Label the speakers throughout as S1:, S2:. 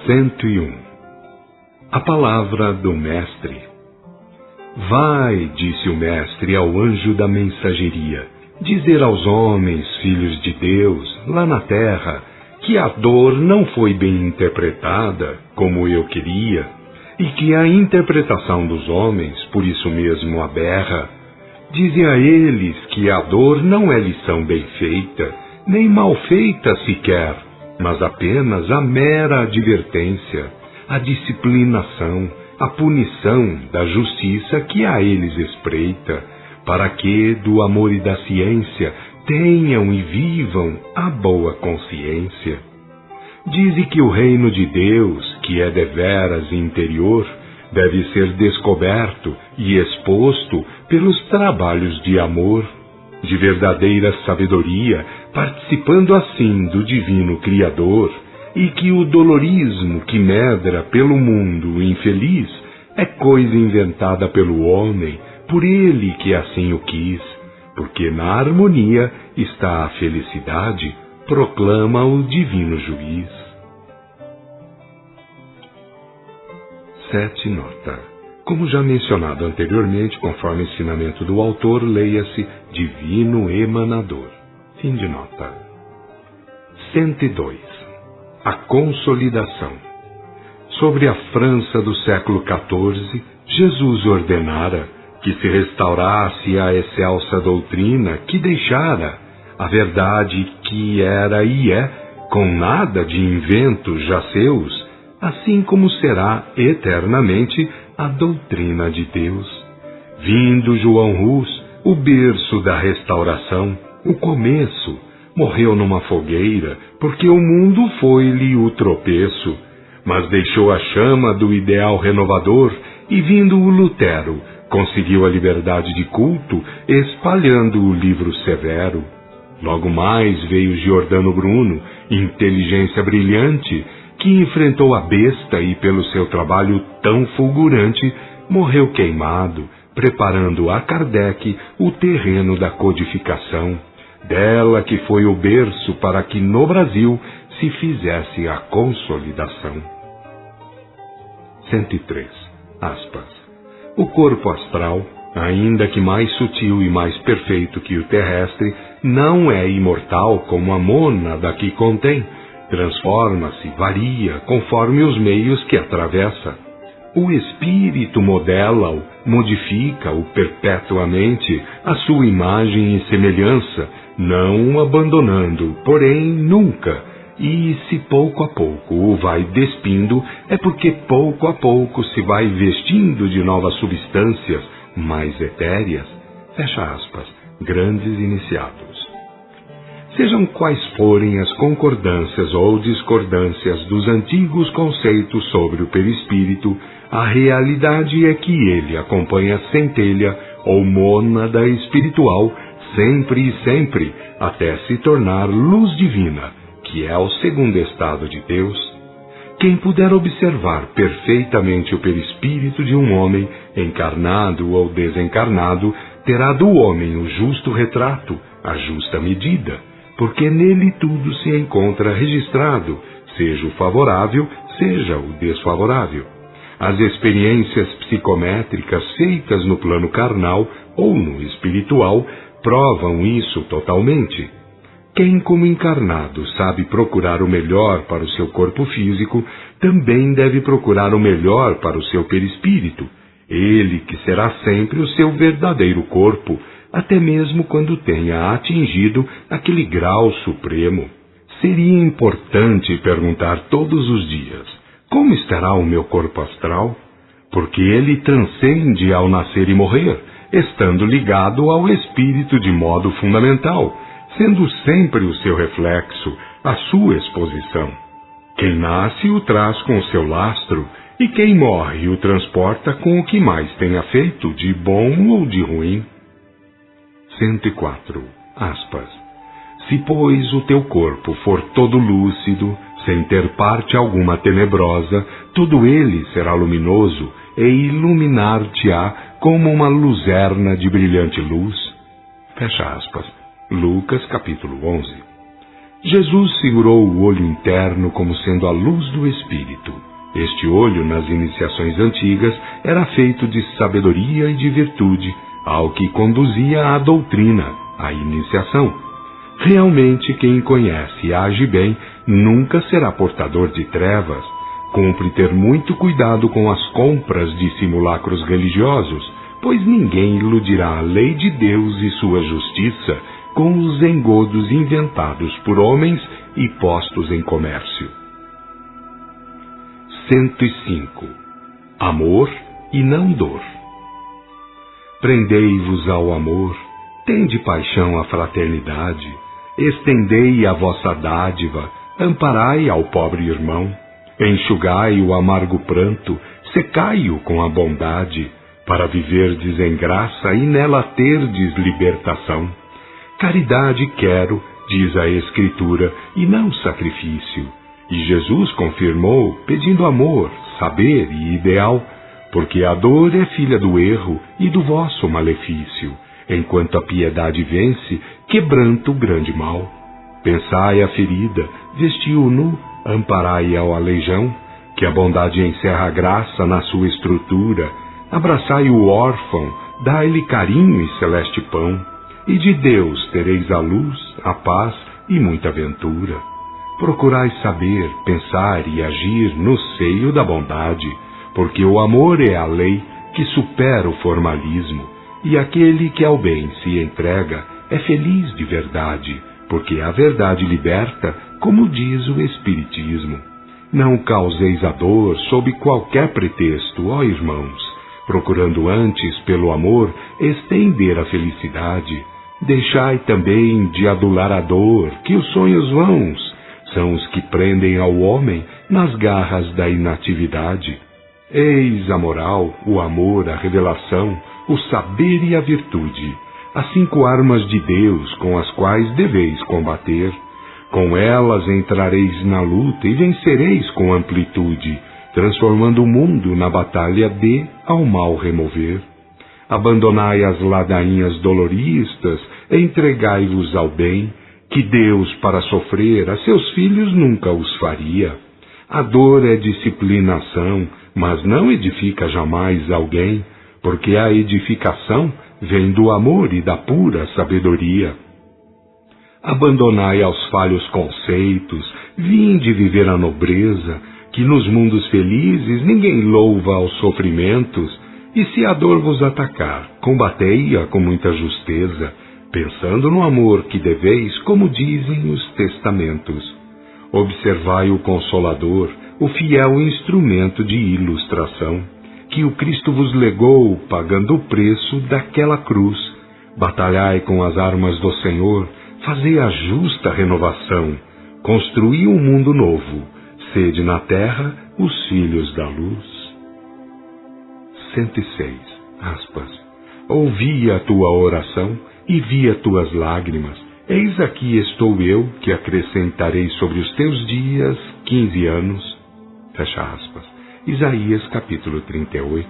S1: 101. A palavra do Mestre. Vai, disse o Mestre ao anjo da mensageria, dizer aos homens, filhos de Deus, lá na terra, que a dor não foi bem interpretada, como eu queria, e que a interpretação dos homens, por isso mesmo, aberra. Dize a eles que a dor não é lição bem feita, nem mal feita sequer, mas apenas a mera advertência, a disciplinação, a punição da justiça que a eles espreita, para que, do amor e da ciência, tenham e vivam a boa consciência. Dize que o reino de Deus, que é deveras interior, deve ser descoberto e exposto pelos trabalhos de amor, de verdadeira sabedoria, participando assim do divino Criador, e que o dolorismo que medra pelo mundo infeliz é coisa inventada pelo homem, por ele que assim o quis, porque na harmonia está a felicidade, proclama o divino juiz. 7 nota. Como já mencionado anteriormente, conforme o ensinamento do autor, leia-se Divino Emanador. Fim de nota. 102. A consolidação. Sobre a França do século XIV, Jesus ordenara que se restaurasse a excelsa doutrina que deixara, a verdade que era e é, com nada de inventos já seus, assim como será eternamente a doutrina de Deus. Vindo João Hus, o berço da restauração, o começo, morreu numa fogueira, porque o mundo foi-lhe o tropeço, mas deixou a chama do ideal renovador, e vindo o Lutero, conseguiu a liberdade de culto, espalhando o livro severo. Logo mais veio Giordano Bruno, inteligência brilhante, que enfrentou a besta e, pelo seu trabalho tão fulgurante, morreu queimado, preparando a Kardec o terreno da codificação, dela que foi o berço para que no Brasil se fizesse a consolidação. 103. Aspas. O corpo astral, ainda que mais sutil e mais perfeito que o terrestre, não é imortal como a mônada que contém. Transforma-se, varia, conforme os meios que atravessa. O espírito modela-o, modifica-o perpetuamente, a sua imagem e semelhança, não o abandonando, porém nunca. E se pouco a pouco o vai despindo, é porque pouco a pouco se vai vestindo de novas substâncias mais etéreas. Fecha aspas. Grandes iniciados. Sejam quais forem as concordâncias ou discordâncias dos antigos conceitos sobre o perispírito, a realidade é que ele acompanha a centelha ou mônada espiritual sempre e sempre, até se tornar luz divina, que é o segundo estado de Deus. Quem puder observar perfeitamente o perispírito de um homem, encarnado ou desencarnado, terá do homem o justo retrato, a justa medida, porque nele tudo se encontra registrado, seja o favorável, seja o desfavorável. As experiências psicométricas feitas no plano carnal ou no espiritual provam isso totalmente. Quem, como encarnado, sabe procurar o melhor para o seu corpo físico, também deve procurar o melhor para o seu perispírito, ele que será sempre o seu verdadeiro corpo, até mesmo quando tenha atingido aquele grau supremo. Seria importante perguntar todos os dias: como estará o meu corpo astral? Porque ele transcende ao nascer e morrer, estando ligado ao espírito de modo fundamental, sendo sempre o seu reflexo, a sua exposição. Quem nasce o traz com o seu lastro, e quem morre o transporta com o que mais tenha feito, de bom ou de ruim. 104. Aspas. Se, pois, o teu corpo for todo lúcido, sem ter parte alguma tenebrosa, todo ele será luminoso e iluminar-te-á como uma luzerna de brilhante luz. Fecha aspas. Lucas, capítulo 11. Jesus segurou o olho interno como sendo a luz do Espírito. Este olho, nas iniciações antigas, era feito de sabedoria e de virtude, ao que conduzia a doutrina, a iniciação. Realmente, quem conhece e age bem nunca será portador de trevas. Cumpre ter muito cuidado com as compras de simulacros religiosos, pois ninguém iludirá a lei de Deus e sua justiça com os engodos inventados por homens e postos em comércio. 105. Amor e não dor. Prendei-vos ao amor, tende paixão à fraternidade, estendei a vossa dádiva, amparai ao pobre irmão, enxugai o amargo pranto, secai-o com a bondade, para viverdes em graça e nela terdes libertação. Caridade quero, diz a Escritura, e não sacrifício. E Jesus confirmou, pedindo amor, saber e ideal, porque a dor é filha do erro e do vosso malefício, enquanto a piedade vence, quebranta o grande mal. Pensai a ferida, vestiu-o nu, amparai ao aleijão, que a bondade encerra a graça na sua estrutura, abraçai o órfão, dai-lhe carinho e celeste pão, e de Deus tereis a luz, a paz e muita ventura. Procurai saber, pensar e agir no seio da bondade, porque o amor é a lei que supera o formalismo, e aquele que ao bem se entrega é feliz de verdade, porque a verdade liberta, como diz o Espiritismo. Não causeis a dor sob qualquer pretexto, ó irmãos, procurando antes, pelo amor, estender a felicidade. Deixai também de adular a dor, que os sonhos vãos são os que prendem ao homem nas garras da inatividade. Eis a moral, o amor, a revelação, o saber e a virtude, as 5 armas de Deus com as quais deveis combater. Com elas entrareis na luta e vencereis com amplitude, transformando o mundo na batalha de ao mal remover. Abandonai as ladainhas doloristas, entregai-vos ao bem, que Deus para sofrer a seus filhos nunca os faria. A dor é disciplinação, mas não edifica jamais alguém, porque a edificação vem do amor e da pura sabedoria. Abandonai aos falhos conceitos, vinde viver a nobreza, que nos mundos felizes ninguém louva aos sofrimentos, e se a dor vos atacar, combatei-a com muita justeza, pensando no amor que deveis, como dizem os testamentos. Observai o Consolador, o fiel instrumento de ilustração, que o Cristo vos legou, pagando o preço daquela cruz. Batalhai com as armas do Senhor, fazei a justa renovação, construí um mundo novo, sede na terra os filhos da luz. 106. Ouvi a tua oração e vi as tuas lágrimas. Eis aqui estou eu, que acrescentarei sobre os teus dias 15 anos. Fecha aspas. Isaías capítulo 38.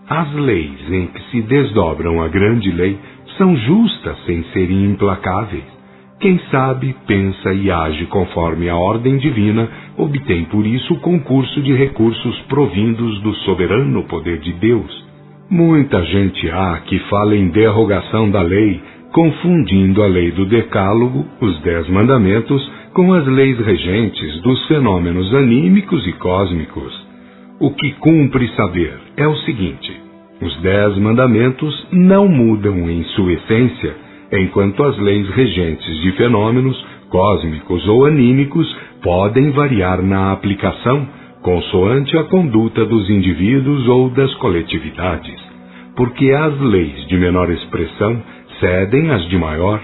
S1: As leis em que se desdobram a grande lei são justas sem serem implacáveis. Quem sabe, pensa e age conforme a ordem divina, obtém por isso o concurso de recursos provindos do soberano poder de Deus. Muita gente há que fala em derrogação da lei, confundindo a lei do Decálogo, os 10 mandamentos, com as leis regentes dos fenômenos anímicos e cósmicos. O que cumpre saber é o seguinte: os 10 mandamentos não mudam em sua essência, enquanto as leis regentes de fenômenos cósmicos ou anímicos podem variar na aplicação, consoante a conduta dos indivíduos ou das coletividades, porque as leis de menor expressão cedem às de maior.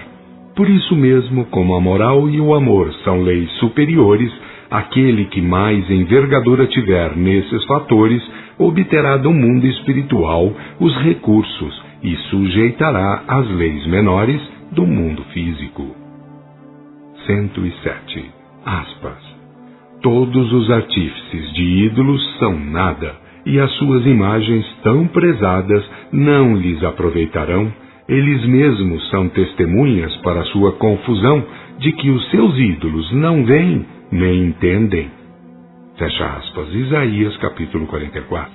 S1: Por isso mesmo, como a moral e o amor são leis superiores, aquele que mais envergadura tiver nesses fatores obterá do mundo espiritual os recursos e sujeitará às leis menores do mundo físico. 107. Todos os artífices de ídolos são nada, e as suas imagens tão prezadas não lhes aproveitarão. Eles mesmos são testemunhas para sua confusão, de que os seus ídolos não veem nem entendem. Fecha aspas. Isaías capítulo 44.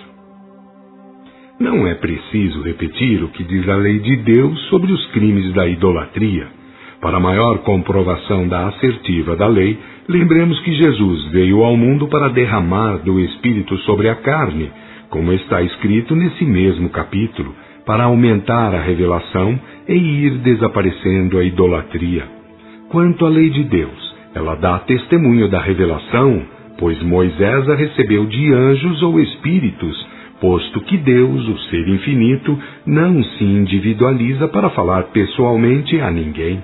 S1: Não é preciso repetir o que diz a lei de Deus sobre os crimes da idolatria. Para maior comprovação da assertiva da lei, lembremos que Jesus veio ao mundo para derramar do Espírito sobre a carne, como está escrito nesse mesmo capítulo, para aumentar a revelação e ir desaparecendo a idolatria. Quanto à lei de Deus, ela dá testemunho da revelação, pois Moisés a recebeu de anjos ou espíritos, posto que Deus, o ser infinito, não se individualiza para falar pessoalmente a ninguém.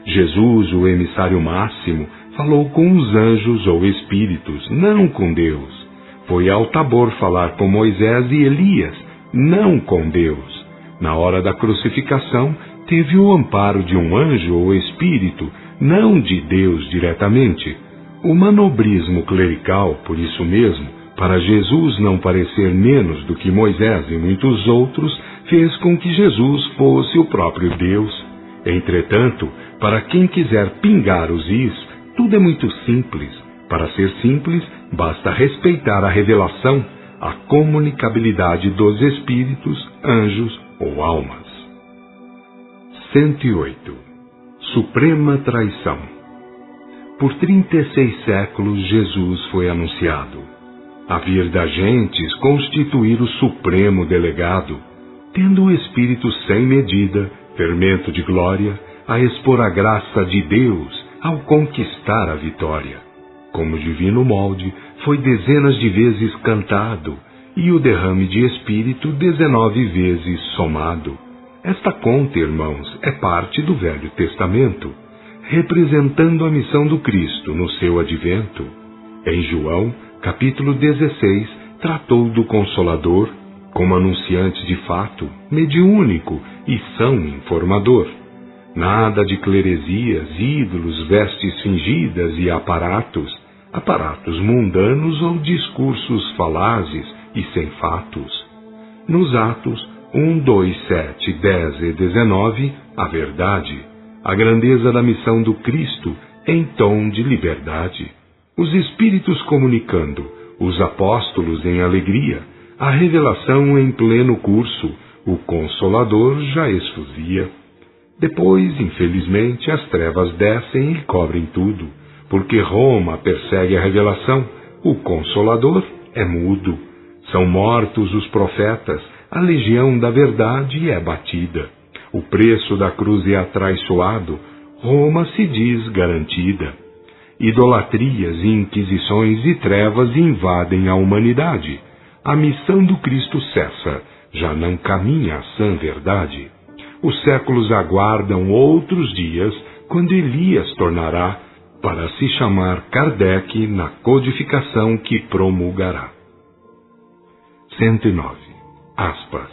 S1: Jesus, o emissário máximo, falou com os anjos ou espíritos, não com Deus. Foi ao Tabor falar com Moisés e Elias, não com Deus. Na hora da crucificação, teve o amparo de um anjo ou espírito, não de Deus diretamente. O manobrismo clerical, por isso mesmo, para Jesus não parecer menos do que Moisés e muitos outros, fez com que Jesus fosse o próprio Deus. Entretanto, para quem quiser pingar os is, tudo é muito simples. Para ser simples, basta respeitar a revelação, a comunicabilidade dos espíritos, anjos ou almas. 108. Suprema traição. Por 36 séculos Jesus foi anunciado. Havia da gentes constituir o supremo delegado, tendo o Espírito sem medida, fermento de glória, a expor a graça de Deus ao conquistar a vitória. Como divino molde, foi dezenas de vezes cantado, e o derrame de Espírito 19 vezes somado. Esta conta, irmãos, é parte do Velho Testamento, representando a missão do Cristo no seu advento. Em João, capítulo 16, tratou do Consolador, como anunciante de fato, mediúnico e são informador. Nada de cleresias, ídolos, vestes fingidas e aparatos mundanos ou discursos falazes e sem fatos. Nos Atos 1, 2, 7, 10 e 19, a verdade, a grandeza da missão do Cristo em tom de liberdade. Os Espíritos comunicando, os apóstolos em alegria, a revelação em pleno curso, o Consolador já esfuzia. Depois, infelizmente, as trevas descem e cobrem tudo, porque Roma persegue a revelação, o Consolador é mudo. São mortos os profetas, a legião da verdade é batida. O preço da cruz é atraiçoado, Roma se diz garantida. Idolatrias, inquisições e trevas invadem a humanidade. A missão do Cristo cessa, já não caminha a sã verdade. Os séculos aguardam outros dias, quando Elias tornará, para se chamar Kardec na codificação que promulgará. 109. Aspas.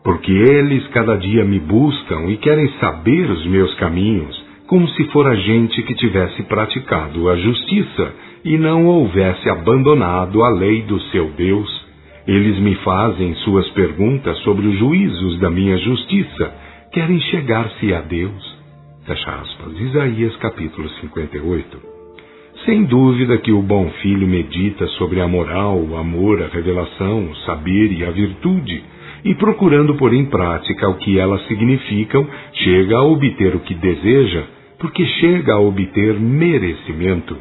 S1: Porque eles cada dia me buscam e querem saber os meus caminhos, como se fora gente que tivesse praticado a justiça e não houvesse abandonado a lei do seu Deus. Eles me fazem suas perguntas sobre os juízos da minha justiça, querem chegar-se a Deus. Fecha aspas. Isaías capítulo 58. Sem dúvida que o bom filho medita sobre a moral, o amor, a revelação, o saber e a virtude, e procurando pôr em prática o que elas significam, chega a obter o que deseja, porque chega a obter merecimento.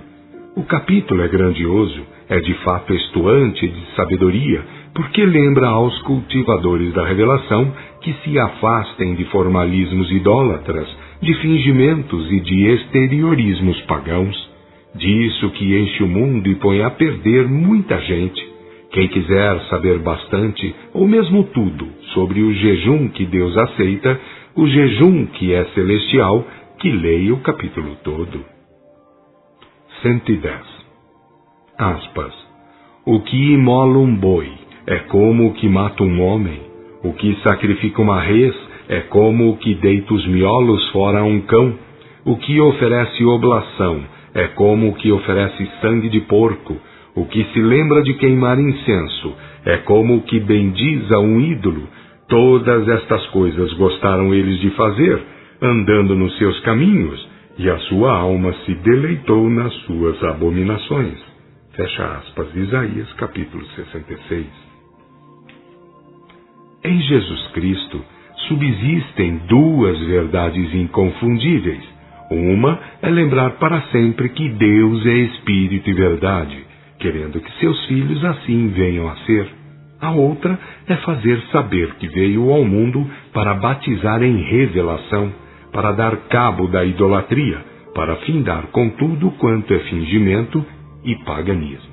S1: O capítulo é grandioso, é de fato estuante de sabedoria, porque lembra aos cultivadores da revelação que se afastem de formalismos idólatras, de fingimentos e de exteriorismos pagãos. Disso que enche o mundo e põe a perder muita gente. Quem quiser saber bastante, ou mesmo tudo, sobre o jejum que Deus aceita, o jejum que é celestial, que leia o capítulo todo. 110. Aspas. O que imola um boi é como o que mata um homem. O que sacrifica uma res é como o que deita os miolos fora a um cão. O que oferece oblação é como o que oferece sangue de porco. O que se lembra de queimar incenso é como o que bendiz a um ídolo. Todas estas coisas gostaram eles de fazer, andando nos seus caminhos, e a sua alma se deleitou nas suas abominações. Fecha aspas, Isaías capítulo 66. Em Jesus Cristo subsistem duas verdades inconfundíveis. Uma é lembrar para sempre que Deus é Espírito e verdade, querendo que seus filhos assim venham a ser. A outra é fazer saber que veio ao mundo para batizar em revelação, para dar cabo da idolatria, para findar com tudo quanto é fingimento e paganismo.